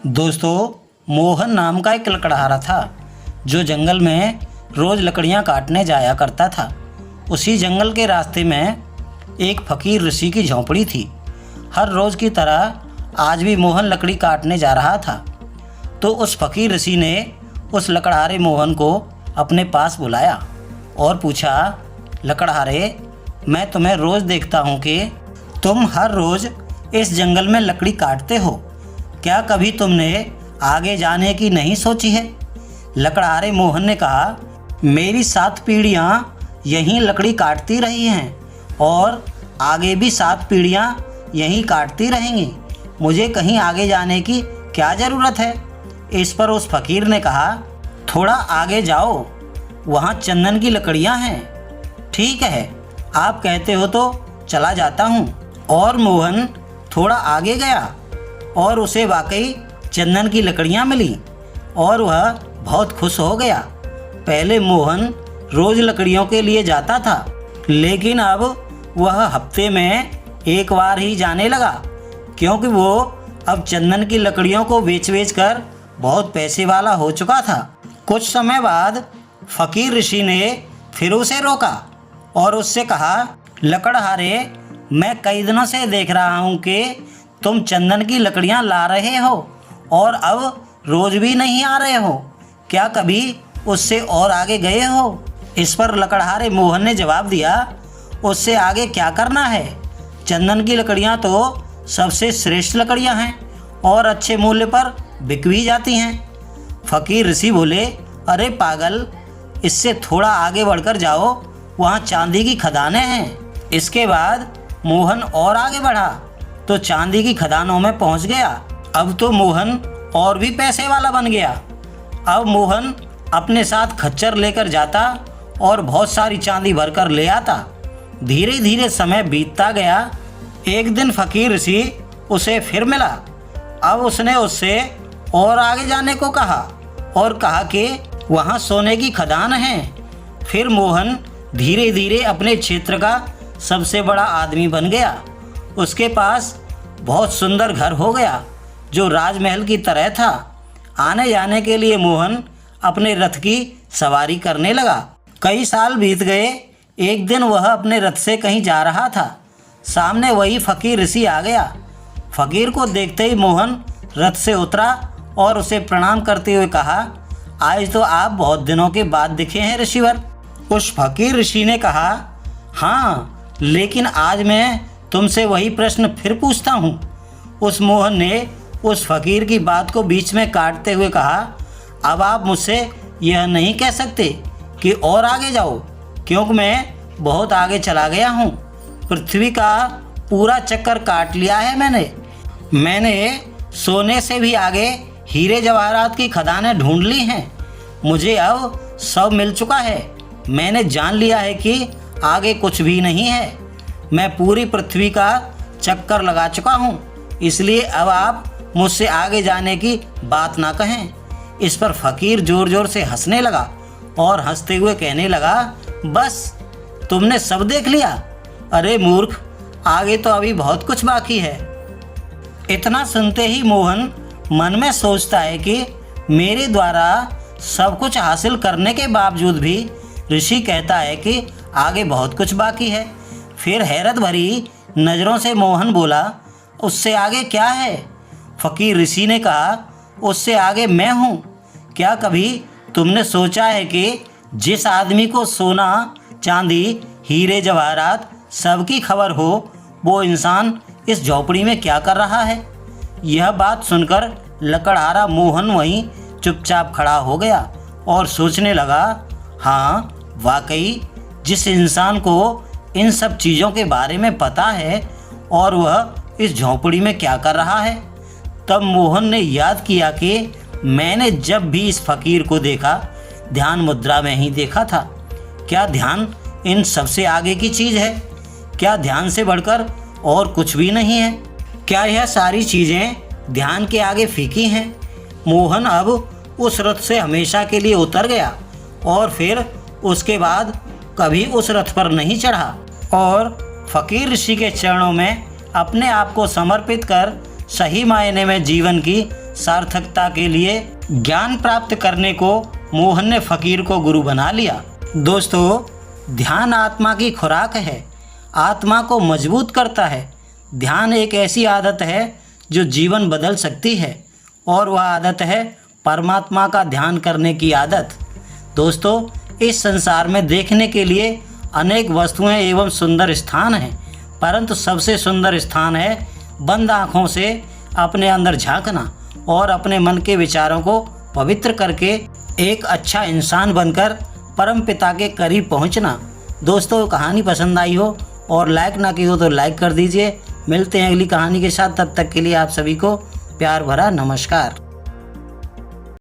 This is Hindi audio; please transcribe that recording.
दोस्तों, मोहन नाम का एक लकड़हारा था जो जंगल में रोज़ लकड़ियाँ काटने जाया करता था। उसी जंगल के रास्ते में एक फ़कीर ऋषि की झोंपड़ी थी। हर रोज़ की तरह आज भी मोहन लकड़ी काटने जा रहा था। तो उस फ़कीर ऋषि ने उस लकड़हारे मोहन को अपने पास बुलाया और पूछा, लकड़हारे, मैं तुम्हें रोज़ देखता हूँ कि तुम हर रोज़ इस जंगल में लकड़ी काटते हो। क्या कभी तुमने आगे जाने की नहीं सोची है? लकड़हारे मोहन ने कहा, मेरी 7 पीढ़ियाँ यहीं लकड़ी काटती रही हैं और आगे भी 7 पीढ़ियाँ यहीं काटती रहेंगी। मुझे कहीं आगे जाने की क्या ज़रूरत है? इस पर उस फ़कीर ने कहा, थोड़ा आगे जाओ, वहाँ चंदन की लकड़ियाँ हैं। ठीक है, आप कहते हो तो चला जाता हूँ। और मोहन थोड़ा आगे गया और उसे वाकई चंदन की लकड़ियाँ मिली और वह बहुत खुश हो गया। पहले मोहन रोज़ लकड़ियों के लिए जाता था, लेकिन अब वह हफ्ते में एक बार ही जाने लगा, क्योंकि वो अब चंदन की लकड़ियों को बेच कर बहुत पैसे वाला हो चुका था। कुछ समय बाद फ़कीर ऋषि ने फिर उसे रोका और उससे कहा, लकड़हारे, मैं कई दिनों से देख रहा हूँ कि तुम चंदन की लकड़ियाँ ला रहे हो और अब रोज़ भी नहीं आ रहे हो। क्या कभी उससे और आगे गए हो? इस पर लकड़हारे मोहन ने जवाब दिया, उससे आगे क्या करना है? चंदन की लकड़ियाँ तो सबसे श्रेष्ठ लकड़ियाँ हैं और अच्छे मूल्य पर बिक भी जाती हैं। फ़कीर ऋषि बोले, अरे पागल, इससे थोड़ा आगे बढ़कर जाओ, वहाँ चांदी की खदानें हैं। इसके बाद मोहन और आगे बढ़ा तो चांदी की खदानों में पहुँच गया। अब तो मोहन और भी पैसे वाला बन गया। अब मोहन अपने साथ खच्चर लेकर जाता और बहुत सारी चांदी भरकर ले आता। धीरे धीरे समय बीतता गया। एक दिन फ़कीर ऋषि उसे फिर मिला। अब उसने उससे और आगे जाने को कहा और कहा कि वहाँ सोने की खदान है। फिर मोहन धीरे धीरे अपने क्षेत्र का सबसे बड़ा आदमी बन गया। उसके पास बहुत सुंदर घर हो गया जो राजमहल की तरह था। आने जाने के लिए मोहन अपने रथ की सवारी करने लगा। कई साल बीत गए। एक दिन वह अपने रथ से कहीं जा रहा था। सामने वही फ़कीर ऋषि आ गया। फ़कीर को देखते ही मोहन रथ से उतरा और उसे प्रणाम करते हुए कहा, आज तो आप बहुत दिनों के बाद दिखे हैं ऋषिवर। उस फ़कीर ऋषि ने कहा, हाँ, लेकिन आज मैं तुमसे वही प्रश्न फिर पूछता हूँ। उस मोहन ने उस फ़कीर की बात को बीच में काटते हुए कहा, अब आप मुझसे यह नहीं कह सकते कि और आगे जाओ, क्योंकि मैं बहुत आगे चला गया हूँ। पृथ्वी का पूरा चक्कर काट लिया है मैंने सोने से भी आगे हीरे जवाहरात की खदानें ढूंढ ली हैं। मुझे अब सब मिल चुका है। मैंने जान लिया है कि आगे कुछ भी नहीं है। मैं पूरी पृथ्वी का चक्कर लगा चुका हूँ, इसलिए अब आप मुझसे आगे जाने की बात ना कहें। इस पर फ़कीर ज़ोर ज़ोर से हंसने लगा और हंसते हुए कहने लगा, बस तुमने सब देख लिया? अरे मूर्ख, आगे तो अभी बहुत कुछ बाकी है। इतना सुनते ही मोहन मन में सोचता है कि मेरे द्वारा सब कुछ हासिल करने के बावजूद भी ऋषि कहता है कि आगे बहुत कुछ बाकी है। फिर हैरत भरी नज़रों से मोहन बोला, उससे आगे क्या है? फ़कीर ऋषि ने कहा, उससे आगे मैं हूँ। क्या कभी तुमने सोचा है कि जिस आदमी को सोना, चांदी, हीरे जवाहरात सबकी खबर हो, वो इंसान इस झोपड़ी में क्या कर रहा है? यह बात सुनकर लकड़हारा मोहन वहीं चुपचाप खड़ा हो गया और सोचने लगा, हाँ, वाकई जिस इंसान को इन सब चीज़ों के बारे में पता है और वह इस झोंपड़ी में क्या कर रहा है। तब मोहन ने याद किया कि मैंने जब भी इस फ़कीर को देखा, ध्यान मुद्रा में ही देखा था। क्या ध्यान इन सबसे आगे की चीज़ है? क्या ध्यान से बढ़कर और कुछ भी नहीं है? क्या यह सारी चीज़ें ध्यान के आगे फीकी हैं? मोहन अब उस रथ से हमेशा के लिए उतर गया और फिर उसके बाद कभी उस रथ पर नहीं चढ़ा और फ़कीर ऋषि के चरणों में अपने आप को समर्पित कर सही मायने में जीवन की सार्थकता के लिए ज्ञान प्राप्त करने को मोहन ने फकीर को गुरु बना लिया। दोस्तों, ध्यान आत्मा की खुराक है, आत्मा को मजबूत करता है। ध्यान एक ऐसी आदत है जो जीवन बदल सकती है और वह आदत है परमात्मा का ध्यान करने की आदत। दोस्तों, इस संसार में देखने के लिए अनेक वस्तुएं एवं सुंदर स्थान हैं, परंतु सबसे सुंदर स्थान है बंद आँखों से अपने अंदर झांकना और अपने मन के विचारों को पवित्र करके एक अच्छा इंसान बनकर परम पिता के करीब पहुंचना। दोस्तों, कहानी पसंद आई हो और लाइक ना की हो तो लाइक कर दीजिए। मिलते हैं अगली कहानी के साथ, तब तक के लिए आप सभी को प्यार भरा नमस्कार।